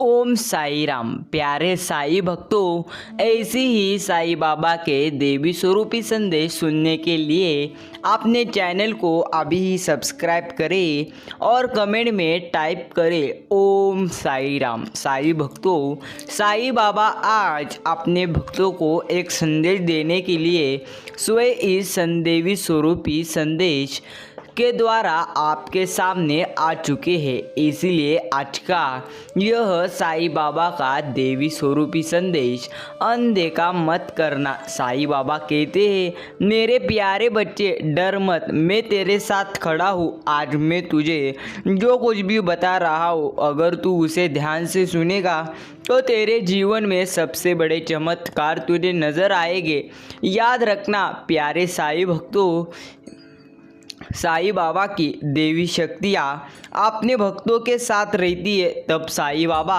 ओम साई राम। प्यारे साई भक्तों, ऐसी ही साई बाबा के देवी स्वरूपी संदेश सुनने के लिए अपने चैनल को अभी ही सब्सक्राइब करें और कमेंट में टाइप करें ओम साई राम। साई भक्तों, साई बाबा आज अपने भक्तों को एक संदेश देने के लिए स्वयं इस देवी स्वरूपी संदेश के द्वारा आपके सामने आ चुके हैं। इसीलिए आज का यह साई बाबा का देवी स्वरूपी संदेश अनदेखा मत करना। साई बाबा कहते हैं, मेरे प्यारे बच्चे डर मत, मैं तेरे साथ खड़ा हूँ। आज मैं तुझे जो कुछ भी बता रहा हूँ, अगर तू उसे ध्यान से सुनेगा तो तेरे जीवन में सबसे बड़े चमत्कार तुझे नजर आएंगे। याद रखना प्यारे साई भक्तों, साई बाबा की देवी शक्तियाँ अपने भक्तों के साथ रहती है। तब साई बाबा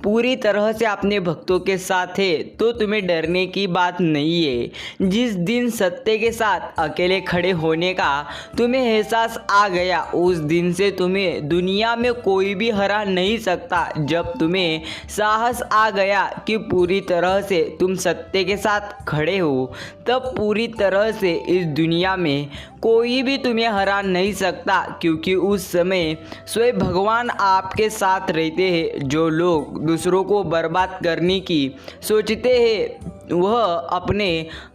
पूरी तरह से अपने भक्तों के साथ है, तो तुम्हें डरने की बात नहीं है। जिस दिन सत्य के साथ अकेले खड़े होने का तुम्हें एहसास आ गया, उस दिन से तुम्हें दुनिया में कोई भी हरा नहीं सकता। जब तुम्हें साहस आ गया कि पूरी तरह से तुम सत्य के साथ खड़े हो, तब पूरी तरह से इस दुनिया में कोई भी तुम्हें हरा नहीं सकता, क्योंकि उस समय स्वयं भगवान आपके साथ रहते हैं। जो लोग दूसरों को बर्बाद करने की सोचते हैं, वह अपने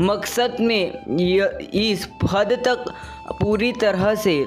मकसद में इस हद तक पूरी तरह से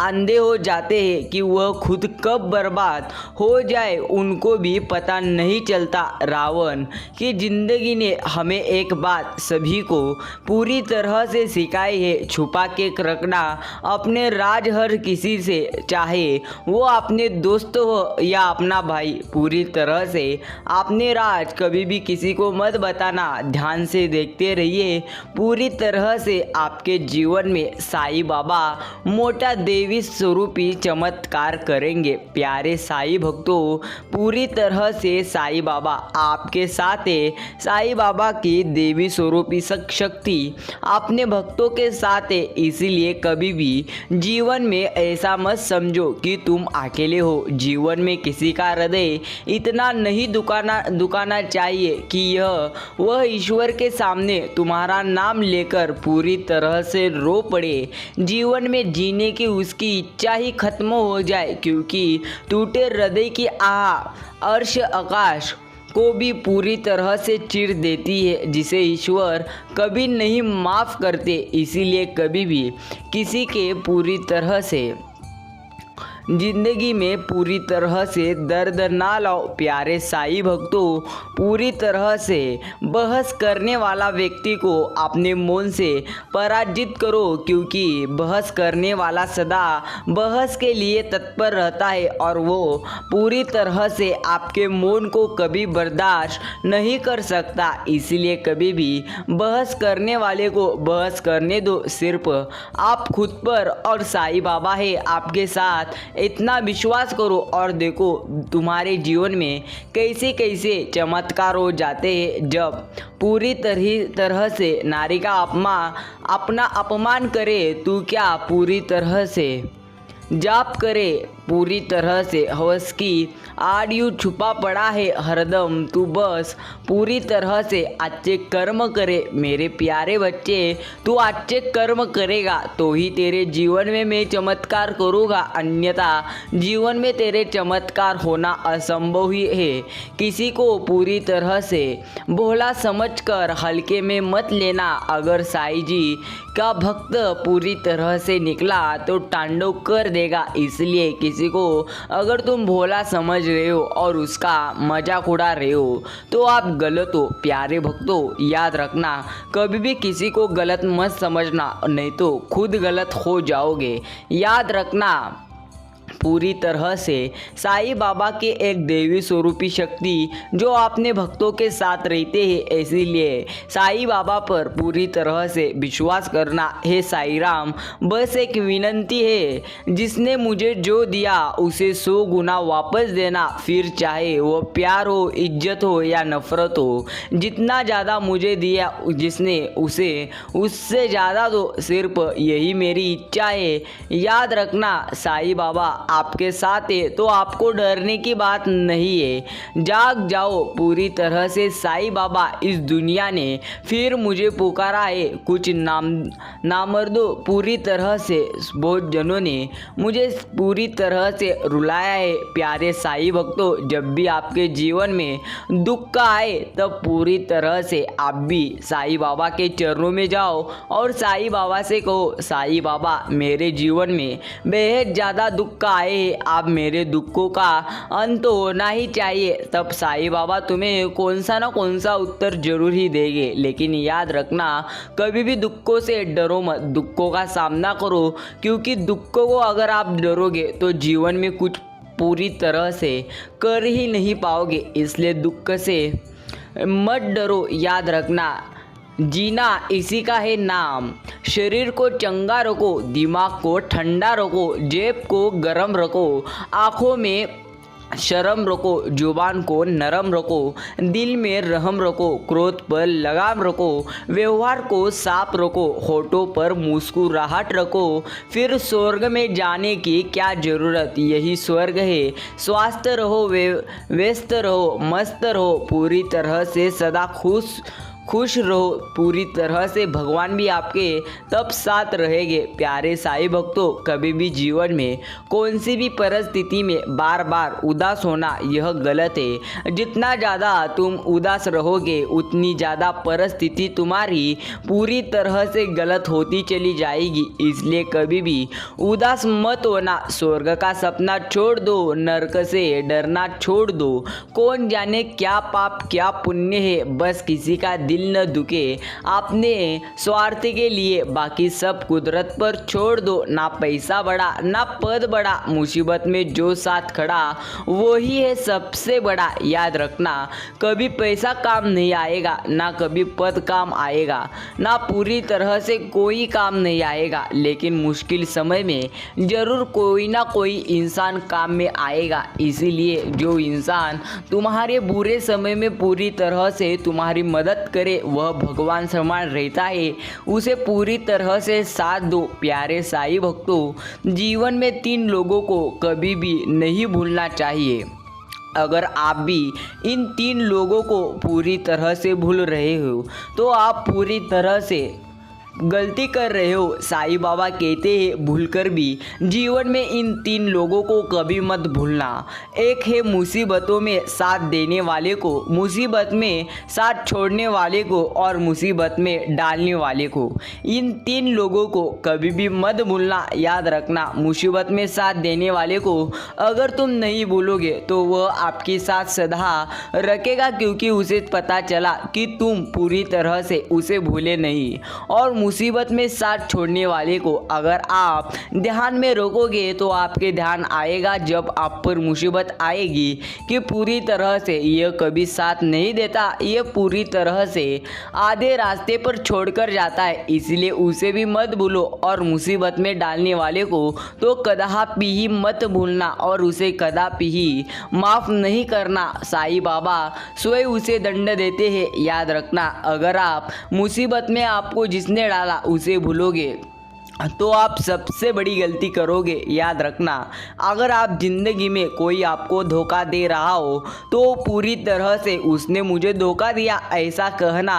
अंधे हो जाते हैं कि वह खुद कब बर्बाद हो जाए उनको भी पता नहीं चलता। रावण की जिंदगी ने हमें एक बात सभी को पूरी तरह से सिखाई है, छुपा के रखना अपने राज हर किसी से, चाहे वो अपने दोस्त हो या अपना भाई। पूरी तरह से अपने राज कभी भी किसी को मत बताना। ध्यान से देखते रहिए, पूरी तरह से आपके जीवन में साई बाबा मोटा देवी स्वरूपी चमत्कार करेंगे। प्यारे साई भक्तों, पूरी तरह से साई बाबा आपके साथ है। साई बाबा की देवी स्वरूपी शक्ति अपने भक्तों के साथ है। इसीलिए कभी भी जीवन में ऐसा मत समझो कि तुम अकेले हो। जीवन में किसी का हृदय इतना नहीं दुखाना चाहिए कि यह वह ईश्वर के सामने तुम्हारा नाम लेकर पूरी तरह से रो पड़े। जीवन में जीने की उसकी इच्छा ही खत्म हो जाए, क्योंकि टूटे हृदय की आह अर्श आकाश को भी पूरी तरह से चीर देती है, जिसे ईश्वर कभी नहीं माफ़ करते। इसीलिए कभी भी किसी के पूरी तरह से जिंदगी में पूरी तरह से दर्द ना लाओ। प्यारे साई भक्तों, पूरी तरह से बहस करने वाला व्यक्ति को अपने मन से पराजित करो, क्योंकि बहस करने वाला सदा बहस के लिए तत्पर रहता है और वो पूरी तरह से आपके मन को कभी बर्दाश्त नहीं कर सकता। इसलिए कभी भी बहस करने वाले को बहस करने दो। सिर्फ आप खुद पर और साई बाबा है आपके साथ, इतना विश्वास करो और देखो तुम्हारे जीवन में कैसे कैसे चमत्कार हो जाते हैं। जब पूरी तरह से नारी का अपना अपमान करे, तू क्या पूरी तरह से जाप करे, पूरी तरह से हवस की आड़ यूं छुपा पड़ा है हरदम। तू बस पूरी तरह से अच्छे कर्म करे। मेरे प्यारे बच्चे, तू अच्छे कर्म करेगा तो ही तेरे जीवन में मैं चमत्कार करूँगा, अन्यथा जीवन में तेरे चमत्कार होना असंभव ही है। किसी को पूरी तरह से भोला समझकर हल्के में मत लेना। अगर साईं जी का भक्त पूरी तरह से निकला तो तांडव कर देगा। इसलिए किसी को अगर तुम भोला समझ रहे हो और उसका मजाक उड़ा रहे हो तो आप गलत हो। प्यारे भक्तों, याद रखना कभी भी किसी को गलत मत समझना, नहीं तो खुद गलत हो जाओगे। याद रखना पूरी तरह से साई बाबा के एक देवी स्वरूपी शक्ति जो अपने भक्तों के साथ रहते हैं। इसीलिए साई बाबा पर पूरी तरह से विश्वास करना है। साई राम, बस एक विनंती है, जिसने मुझे जो दिया उसे 100 गुना वापस देना। फिर चाहे वो प्यार हो, इज्जत हो या नफरत हो, जितना ज़्यादा मुझे दिया जिसने उसे उससे ज़्यादा दो। सिर्फ यही मेरी इच्छा है। याद रखना साई बाबा आपके साथ है तो आपको डरने की बात नहीं है। जाग जाओ पूरी तरह से, साईं बाबा इस दुनिया ने फिर मुझे पुकारा है। कुछ नामर्दों पूरी तरह से, बहुत जनों ने मुझे पूरी तरह से रुलाया है। प्यारे साईं भक्तों, जब भी आपके जीवन में दुख का आए तब पूरी तरह से आप भी साईं बाबा के चरणों में जाओ और साईं बाबा से कहो, साईं बाबा मेरे जीवन में बेहद ज़्यादा दुख का आए है, आप मेरे दुखों का अंत होना ही चाहिए। तब साईं बाबा तुम्हें कौन सा उत्तर जरूर ही देंगे। लेकिन याद रखना, कभी भी दुखों से डरो मत, दुखों का सामना करो, क्योंकि दुखों को अगर आप डरोगे तो जीवन में कुछ पूरी तरह से कर ही नहीं पाओगे। इसलिए दुख से मत डरो। याद रखना, जीना इसी का है नाम। शरीर को चंगा रखो, दिमाग को ठंडा रखो, जेब को गरम रखो, आँखों में शर्म रखो, जुबान को नरम रखो, दिल में रहम रखो, क्रोध पर लगाम रखो, व्यवहार को साफ रखो, होठों पर मुस्कुराहट रखो। फिर स्वर्ग में जाने की क्या ज़रूरत, यही स्वर्ग है। स्वस्थ रहो, व्यस्त रहो, मस्त रहो, पूरी तरह से सदा खुश रहो, पूरी तरह से भगवान भी आपके तब साथ रहेंगे। प्यारे साईं भक्तों, कभी भी जीवन में कौन सी भी परिस्थिति में बार बार उदास होना यह गलत है। जितना ज़्यादा तुम उदास रहोगे उतनी ज़्यादा परिस्थिति तुम्हारी पूरी तरह से गलत होती चली जाएगी। इसलिए कभी भी उदास मत होना। स्वर्ग का सपना छोड़ दो, नरक से डरना छोड़ दो। कौन जाने क्या पाप क्या पुण्य है, बस किसी का दिल न दुखे आपने स्वार्थ के लिए, बाकी सब कुदरत पर छोड़ दो। ना पैसा बड़ा ना पद बड़ा, मुसीबत में जो साथ खड़ा वो ही है सबसे बड़ा। याद रखना, कभी पैसा काम नहीं आएगा, ना कभी पद काम आएगा, ना पूरी तरह से कोई काम नहीं आएगा, लेकिन मुश्किल समय में जरूर कोई ना कोई इंसान काम में आएगा। इसीलिए जो इंसान तुम्हारे बुरे समय में पूरी तरह से तुम्हारी मदद करे वह भगवान समान रहता है, उसे पूरी तरह से साथ दो। प्यारे साईं भक्तों, जीवन में 3 लोगों को कभी भी नहीं भूलना चाहिए। अगर आप भी इन 3 लोगों को पूरी तरह से भूल रहे हो तो आप पूरी तरह से गलती कर रहे हो। साईं बाबा कहते हैं, भूलकर भी जीवन में इन 3 लोगों को कभी मत भूलना। एक है मुसीबतों में साथ देने वाले को, मुसीबत में साथ छोड़ने वाले को और मुसीबत में डालने वाले को। इन 3 लोगों को कभी भी मत भूलना। याद रखना, मुसीबत में साथ देने वाले को अगर तुम नहीं भूलोगे तो वह आपके साथ सदा रखेगा, क्योंकि उसे पता चला कि तुम पूरी तरह से उसे भूले नहीं। और मुसीबत में साथ छोड़ने वाले को अगर आप ध्यान में रखोगे तो आपके ध्यान आएगा जब आप पर मुसीबत आएगी कि पूरी तरह से यह कभी साथ नहीं देता, यह पूरी तरह से आधे रास्ते पर छोड़कर जाता है। इसलिए उसे भी मत भूलो। और मुसीबत में डालने वाले को तो कदापि ही मत भूलना और उसे कदापि ही माफ़ नहीं करना। साईं बाबा स्वयं उसे दंड देते हैं। याद रखना, अगर आप मुसीबत में आपको जिसने डाला उसे भूलोगे तो आप सबसे बड़ी गलती करोगे। याद रखना, अगर आप ज़िंदगी में कोई आपको धोखा दे रहा हो तो पूरी तरह से उसने मुझे धोखा दिया ऐसा कहना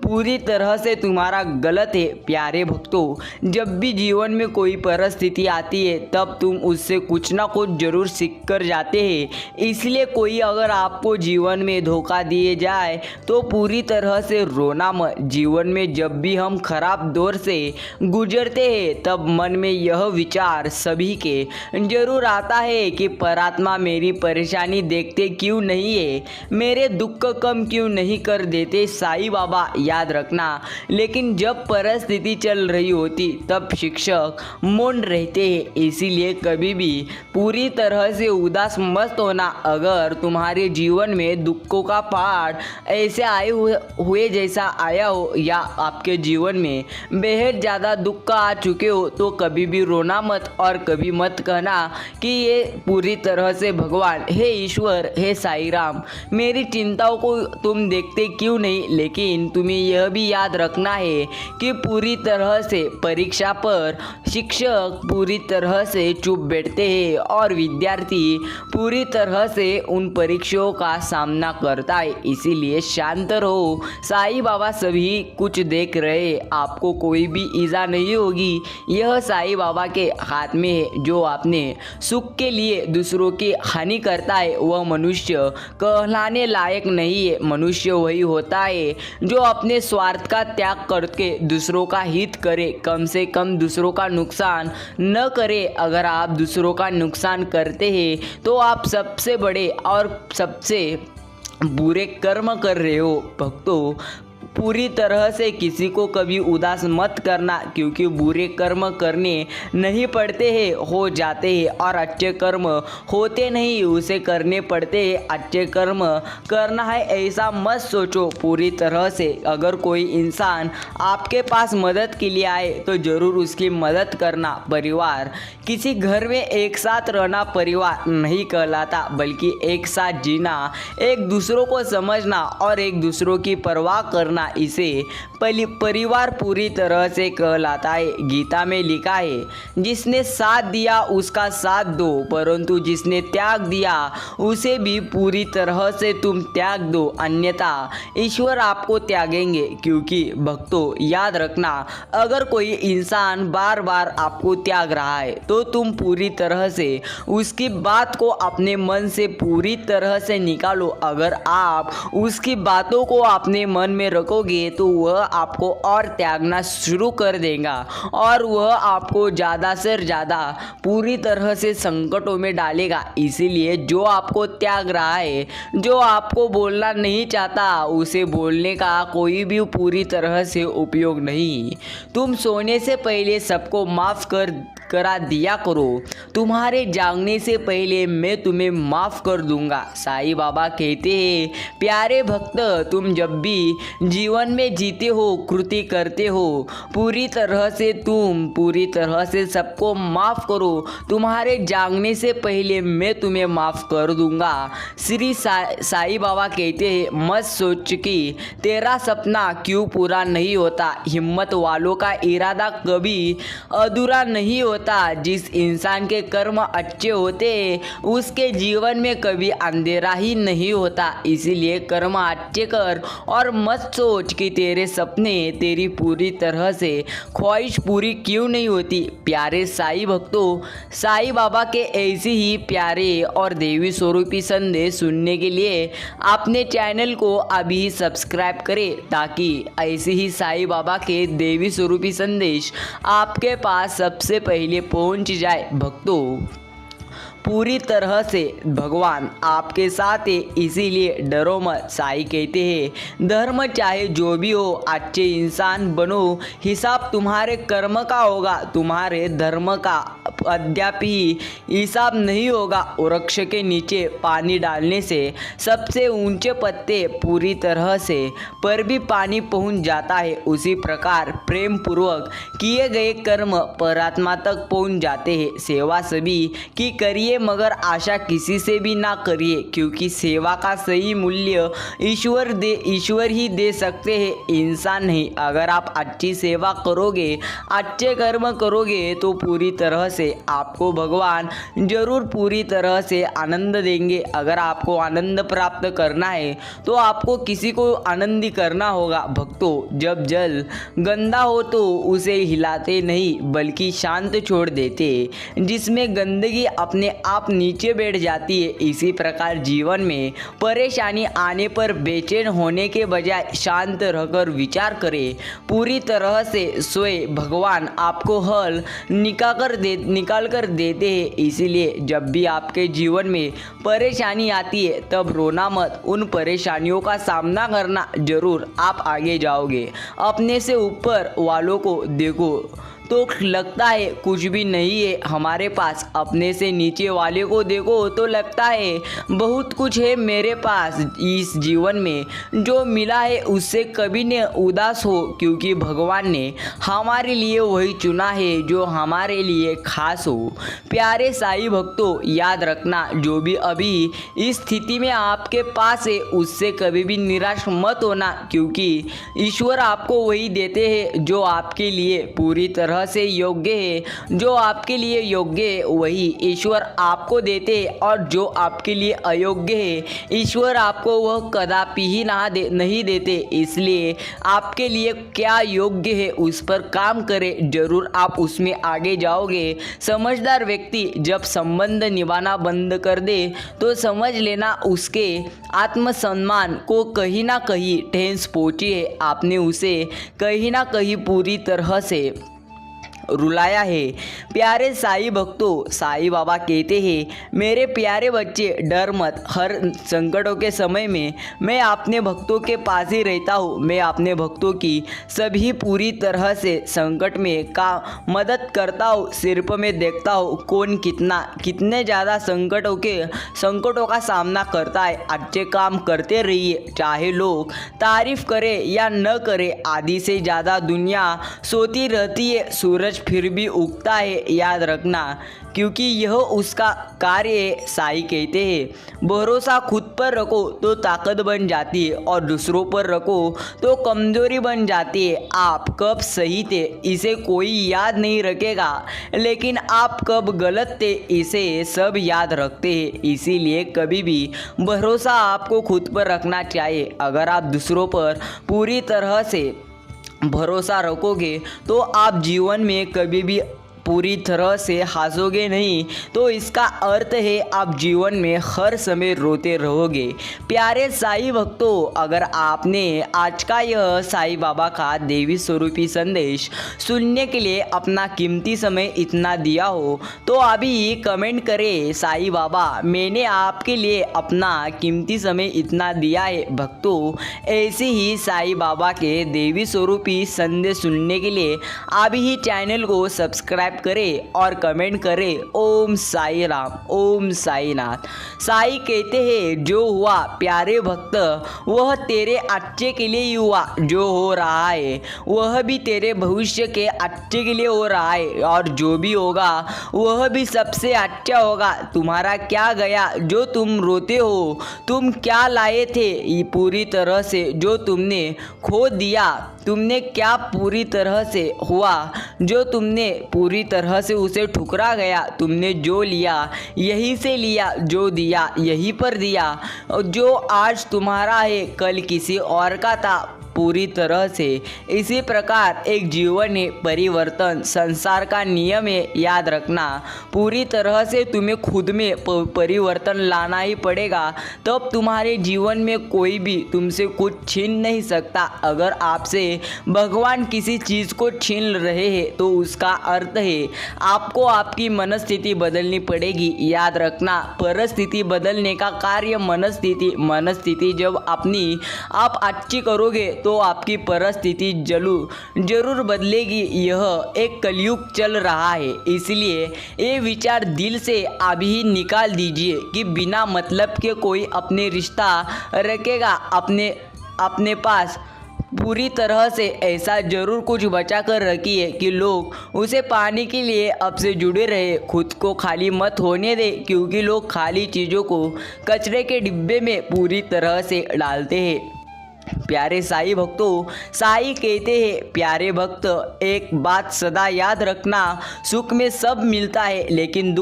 पूरी तरह से तुम्हारा गलत है। प्यारे भक्तों, जब भी जीवन में कोई परिस्थिति आती है तब तुम उससे कुछ ना कुछ जरूर सीख कर जाते हैं। इसलिए कोई अगर आपको जीवन में धोखा दिए जाए तो पूरी तरह से रोना मत। जीवन में जब भी हम खराब दौर से गुजरते हैं तब मन में यह विचार सभी के जरूर आता है कि परात्मा मेरी परेशानी देखते क्यों नहीं है, मेरे दुख को कम क्यों नहीं कर देते साईं बाबा। याद रखना, लेकिन जब परिस्थिति चल रही होती तब शिक्षक मौन रहते हैं। इसीलिए कभी भी पूरी तरह से उदास मत होना। अगर तुम्हारे जीवन में दुखों का पहाड़ ऐसे आए हुए जैसा आया हो या आपके जीवन में बेहद ज़्यादा दुख का आ चुका चुके हो तो कभी भी रोना मत और कभी मत कहना कि ये पूरी तरह से भगवान, हे ईश्वर, हे साईं राम, मेरी चिंताओं को तुम देखते क्यों नहीं। लेकिन तुम्हें यह भी याद रखना है कि पूरी तरह से परीक्षा पर शिक्षक पूरी तरह से चुप बैठते हैं और विद्यार्थी पूरी तरह से उन परीक्षाओं का सामना करता है। इसीलिए शांत रहो, साईं बाबा सभी कुछ देख रहे, आपको कोई भी ईजा नहीं होगी। यह साईं बाबा के हाथ में है। जो अपने सुख के लिए दूसरों की हानि करता है वह मनुष्य कहलाने लायक नहीं है। मनुष्य वही होता है जो अपने स्वार्थ का त्याग करके दूसरों का हित करे, कम से कम दूसरों का नुकसान न करे। अगर आप दूसरों का नुकसान करते हैं तो आप सबसे बड़े और सबसे बुरे कर्म कर रहे हो। भक्तों, पूरी तरह से किसी को कभी उदास मत करना, क्योंकि बुरे कर्म करने नहीं पड़ते हैं, हो जाते हैं, और अच्छे कर्म होते नहीं, उसे करने पड़ते हैं। अच्छे कर्म करना है ऐसा मत सोचो पूरी तरह से। अगर कोई इंसान आपके पास मदद के लिए आए तो ज़रूर उसकी मदद करना। परिवार, किसी घर में एक साथ रहना परिवार नहीं कहलाता, बल्कि एक साथ जीना, एक दूसरों को समझना और एक दूसरों की परवाह करना, इसे परिवार पूरी तरह से कहलाता है। गीता में लिखा है, जिसने साथ दिया उसका साथ दो, परंतु जिसने त्याग दिया उसे भी पूरी तरह से तुम त्याग दो, अन्यथा ईश्वर आपको त्यागेंगे। क्योंकि भक्तों, याद रखना, अगर कोई इंसान बार बार आपको त्याग रहा है तो तुम पूरी तरह से उसकी बात को अपने मन से पूरी तरह से निकालो। अगर आप उसकी बातों को अपने मन में रखोगे तो वह आपको और त्यागना शुरू कर देगा और वह आपको ज़्यादा से ज़्यादा पूरी तरह से संकटों में डालेगा। इसीलिए जो आपको त्याग रहा है, जो आपको बोलना नहीं चाहता, उसे बोलने का कोई भी पूरी तरह से उपयोग नहीं। तुम सोने से पहले सबको माफ़ करा दिया करो। तुम्हारे जागने से पहले मैं तुम्हें माफ़ कर दूंगा। साईं बाबा कहते हैं, प्यारे भक्त, तुम जब भी जीवन में जीते हो, कृति करते हो, पूरी तरह से सबको माफ़ करो। तुम्हारे जागने से पहले मैं तुम्हें माफ़ कर दूंगा। श्री साईं बाबा कहते हैं, मत सोच कि तेरा सपना क्यों पूरा नहीं होता। हिम्मत वालों का इरादा कभी अधूरा नहीं होता। जिस इंसान के कर्म अच्छे होते उसके जीवन में कभी अंधेरा ही नहीं होता। इसीलिए कर्म अच्छे कर और मत सोच कि तेरे सपने, तेरी पूरी तरह से ख्वाहिश पूरी क्यों नहीं होती। प्यारे साईं भक्तों, साईं बाबा के ऐसे ही प्यारे और देवी स्वरूपी संदेश सुनने के लिए अपने चैनल को अभी सब्सक्राइब करें, ताकि ऐसे ही साईं बाबा के देवी स्वरूपी संदेश आपके पास सबसे पहले पहुंच जाए। भक्तों, पूरी तरह से भगवान आपके साथ है, इसीलिए डरो मत। साईं कहते हैं, धर्म चाहे जो भी हो, अच्छे इंसान बनो, हिसाब तुम्हारे कर्म का होगा, तुम्हारे धर्म का अद्यापि हिसाब नहीं होगा। वृक्ष के नीचे पानी डालने से सबसे ऊंचे पत्ते पूरी तरह से पर भी पानी पहुंच जाता है, उसी प्रकार प्रेम पूर्वक किए गए कर्म परमात्मा तक पहुंच जाते हैं। सेवा सभी की करिए, मगर आशा किसी से भी ना करिए, क्योंकि सेवा का सही मूल्य ईश्वर ही दे सकते हैं, इंसान नहीं। अगर आप अच्छी सेवा करोगे, अच्छे कर्म करोगे तो पूरी तरह से आपको भगवान जरूर पूरी तरह से आनंद देंगे। अगर आपको आनंद प्राप्त करना है तो आपको किसी को आनंदी करना होगा। भक्तों, जब जल गंदा हो तो उसे हिलाते नहीं बल्कि शांत छोड़ देते, जिसमें गंदगी अपने आप नीचे बैठ जाती है। इसी प्रकार जीवन में परेशानी आने पर बेचैन होने के बजाय शांत रहकर विचार करें, पूरी तरह से सोए, भगवान आपको हल निकाल कर देते हैं। इसीलिए जब भी आपके जीवन में परेशानी आती है तब रोना मत, उन परेशानियों का सामना करना, जरूर आप आगे जाओगे। अपने से ऊपर वालों को देखो तो लगता है कुछ भी नहीं है हमारे पास। अपने से नीचे वाले को देखो तो लगता है बहुत कुछ है मेरे पास। इस जीवन में जो मिला है उससे कभी न उदास हो, क्योंकि भगवान ने हमारे लिए वही चुना है जो हमारे लिए खास हो। प्यारे साईं भक्तों, याद रखना, जो भी अभी इस स्थिति में आपके पास है उससे कभी भी निराश मत होना, क्योंकि ईश्वर आपको वही देते हैं जो आपके लिए पूरी तरह से योग्य है। जो आपके लिए योग्य है वही ईश्वर आपको देते हैं, और जो आपके लिए अयोग्य है ईश्वर आपको वह कदापि ही नहीं देते। इसलिए आपके लिए क्या योग्य है उस पर काम करें, जरूर आप उसमें आगे जाओगे। समझदार व्यक्ति जब संबंध निभाना बंद कर दे तो समझ लेना उसके आत्मसम्मान को कहीं ना कहीं ठेस पहुंची है। आपने उसे कहीं ना कहीं पूरी तरह से रुलाया है। प्यारे साईं भक्तों, साईं बाबा कहते हैं, मेरे प्यारे बच्चे डर मत। हर संकटों के समय में मैं अपने भक्तों के पास ही रहता हूँ। मैं अपने भक्तों की सभी पूरी तरह से संकट में का मदद करता हूँ। सिर्फ मैं देखता हूँ कौन कितने ज़्यादा संकटों का सामना करता है। अच्छे काम करते रहिए, चाहे लोग तारीफ करें या न करें। आधी से ज़्यादा दुनिया सोती रहती है, सूरज फिर भी उगता है, याद रखना, क्योंकि यह उसका कार्य है। साईं कहते हैं, भरोसा खुद पर रखो तो ताकत बन जाती है, और दूसरों पर रखो तो कमजोरी बन जाती है। आप कब सही थे इसे कोई याद नहीं रखेगा, लेकिन आप कब गलत थे इसे सब याद रखते हैं। इसीलिए कभी भी भरोसा आपको खुद पर रखना चाहिए। अगर आप दूसरों पर पूरी तरह से भरोसा रखोगे तो आप जीवन में कभी भी पूरी तरह से हंसोगे नहीं, तो इसका अर्थ है आप जीवन में हर समय रोते रहोगे। प्यारे साईं भक्तों, अगर आपने आज का यह साईं बाबा का देवी स्वरूपी संदेश सुनने के लिए अपना कीमती समय इतना दिया हो तो अभी कमेंट करें, साईं बाबा मैंने आपके लिए अपना कीमती समय इतना दिया है। भक्तों, ऐसे ही साईं बाबा के देवी स्वरूपी संदेश सुनने के लिए अभी ही चैनल को सब्सक्राइब करें और कमेंट करें। ओम साई राम, ओम साई नाथ। साईं कहते हैं, जो हुआ प्यारे भक्त वह तेरे अच्छे के लिए ही हुआ। जो हो रहा है वह भी तेरे भविष्य के अच्छे के लिए हो रहा है, और जो भी होगा वह भी सबसे अच्छा होगा। तुम्हारा क्या गया जो तुम रोते हो? तुम क्या लाए थे ये पूरी तरह से जो तुमने खो दिया? तुमने क्या पूरी तरह से हुआ जो तुमने पूरी तरह से उसे ठुकरा गया? तुमने जो लिया यहीं से लिया, जो दिया यहीं पर दिया, और जो आज तुम्हारा है कल किसी और का था। पूरी तरह से इसी प्रकार एक जीवन है, परिवर्तन संसार का नियम है। याद रखना, पूरी तरह से तुम्हें खुद में परिवर्तन लाना ही पड़ेगा, तब तुम्हारे जीवन में कोई भी तुमसे कुछ छीन नहीं सकता। अगर आपसे भगवान किसी चीज़ को छीन रहे हैं तो उसका अर्थ है आपको आपकी मनस्थिति बदलनी पड़ेगी। याद रखना, परिस्थिति बदलने का कार्य मनस्थिति जब अपनी आप अच्छी करोगे तो आपकी परिस्थिति जरूर बदलेगी। यह एक कलयुग चल रहा है, इसलिए ये विचार दिल से अभी ही निकाल दीजिए कि बिना मतलब के कोई अपने रिश्ता रखेगा। अपने पास पूरी तरह से ऐसा जरूर कुछ बचा कर रखिए कि लोग उसे पाने के लिए अब से जुड़े रहे। खुद को खाली मत होने दे, क्योंकि लोग खाली चीज़ों को कचरे के डिब्बे में पूरी तरह से डालते हैं। प्यारे साईं भक्तों, साईं कहते हैं, प्यारे भक्त एक बात सदा याद रखना, सुख में सब मिलता है लेकिन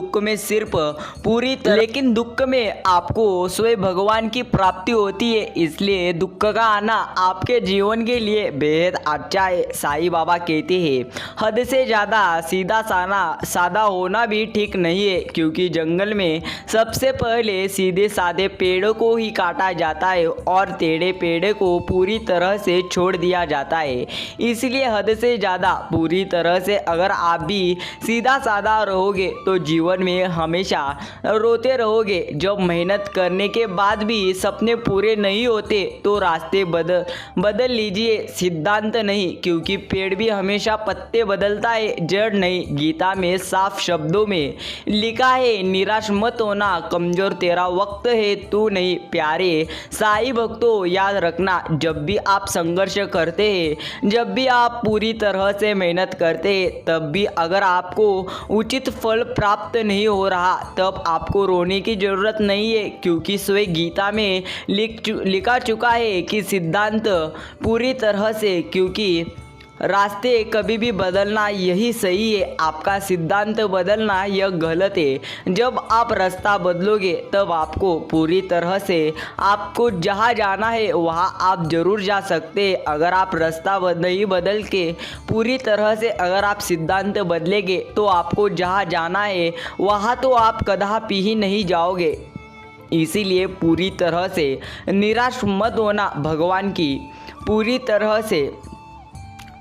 दुख में आपको स्वयं भगवान की प्राप्ति होती है। इसलिए दुख का आना आपके जीवन के लिए बेहद अच्छा है। साईं बाबा कहते हैं, हद से ज़्यादा सादा होना भी ठीक नहीं है, क्योंकि जंगल में सबसे पहले सीधे साधे पेड़ों को ही काटा जाता है और टेढ़े पेड़ को को पूरी तरह से छोड़ दिया जाता है। इसलिए हद से ज़्यादा पूरी तरह से अगर आप भी सीधा साधा रहोगे तो जीवन में हमेशा रोते रहोगे। जब मेहनत करने के बाद भी सपने पूरे नहीं होते तो रास्ते बदल लीजिए, सिद्धांत नहीं, क्योंकि पेड़ भी हमेशा पत्ते बदलता है, जड़ नहीं। गीता में साफ शब्दों में लिखा है, निराश मत होना, कमजोर तेरा वक्त है, तू नहीं। प्यारे साईं भक्तों, याद रखना, जब भी आप संघर्ष करते हैं, जब भी आप पूरी तरह से मेहनत करते हैं, तब भी अगर आपको उचित फल प्राप्त नहीं हो रहा, तब आपको रोने की ज़रूरत नहीं है, क्योंकि स्वयं गीता में लिखा चुका है कि सिद्धांत पूरी तरह से, क्योंकि रास्ते कभी भी बदलना यही सही है, आपका सिद्धांत बदलना यह गलत है। जब आप रास्ता बदलोगे तब आपको पूरी तरह से आपको जहाँ जाना है वहाँ आप ज़रूर जा सकते हैं। अगर आप रास्ता नहीं बदल के पूरी तरह से अगर आप सिद्धांत बदलेंगे तो आपको जहाँ जाना है वहाँ तो आप कदापि ही नहीं जाओगे। इसीलिए पूरी तरह से निराश मत होना। भगवान की पूरी तरह से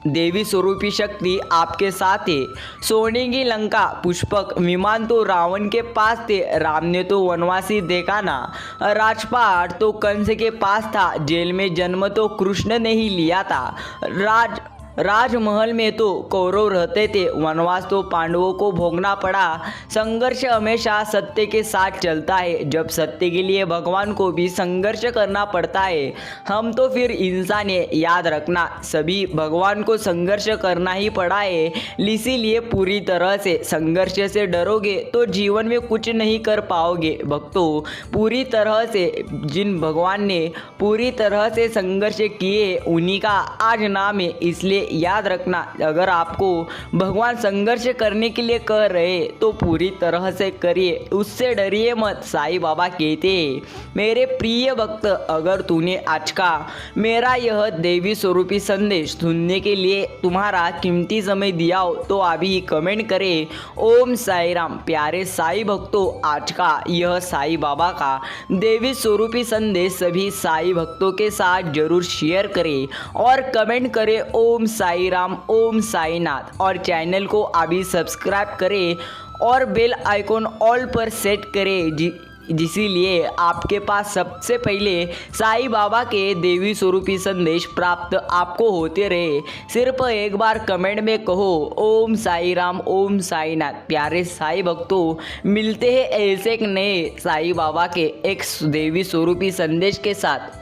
देवी स्वरूपी शक्ति आपके साथ है। सोने की लंका पुष्पक विमान तो रावण के पास थे, राम ने तो वनवासी देखा ना, राजपाट तो कंस के पास था, जेल में जन्म तो कृष्ण ने ही लिया था, राजमहल में तो कौरव रहते थे, वनवास तो पांडवों को भोगना पड़ा। संघर्ष हमेशा सत्य के साथ चलता है, जब सत्य के लिए भगवान को भी संघर्ष करना पड़ता है। हम तो फिर इंसान है, याद रखना, सभी भगवान को संघर्ष करना ही पड़ा है। इसीलिए पूरी तरह से संघर्ष से डरोगे तो जीवन में कुछ नहीं कर पाओगे। भक्तों, पूरी तरह से जिन भगवान ने पूरी तरह से संघर्ष किए उन्हीं का आज नाम है। इसलिए याद रखना, अगर आपको भगवान संघर्ष करने के लिए कह रहे तो पूरी तरह से करिए, उससे डरिए मत। साईं बाबा कहते हैं, मेरे प्रिय भक्त, अगर तूने आज का मेरा यह देवी स्वरूपी संदेश सुनने के लिए तुम्हारा कीमती समय दिया हो तो अभी कमेंट करें ओम साई राम। प्यारे साईं भक्तों, आज का यह साईं बाबा का देवी स्वरूपी संदेश सभी साईं भक्तों के साथ जरूर शेयर करें और कमेंट करें ओम साई राम, ओम साईनाथ, और चैनल को अभी सब्सक्राइब करें और बेल आइकॉन ऑल पर सेट करें, जिसलिए आपके पास सबसे पहले साईं बाबा के देवी स्वरूपी संदेश प्राप्त आपको होते रहे। सिर्फ एक बार कमेंट में कहो ओम साई राम, ओम साईनाथ। प्यारे साईं भक्तों, मिलते हैं ऐसे एक नए साईं बाबा के एक देवी स्वरूपी संदेश के साथ।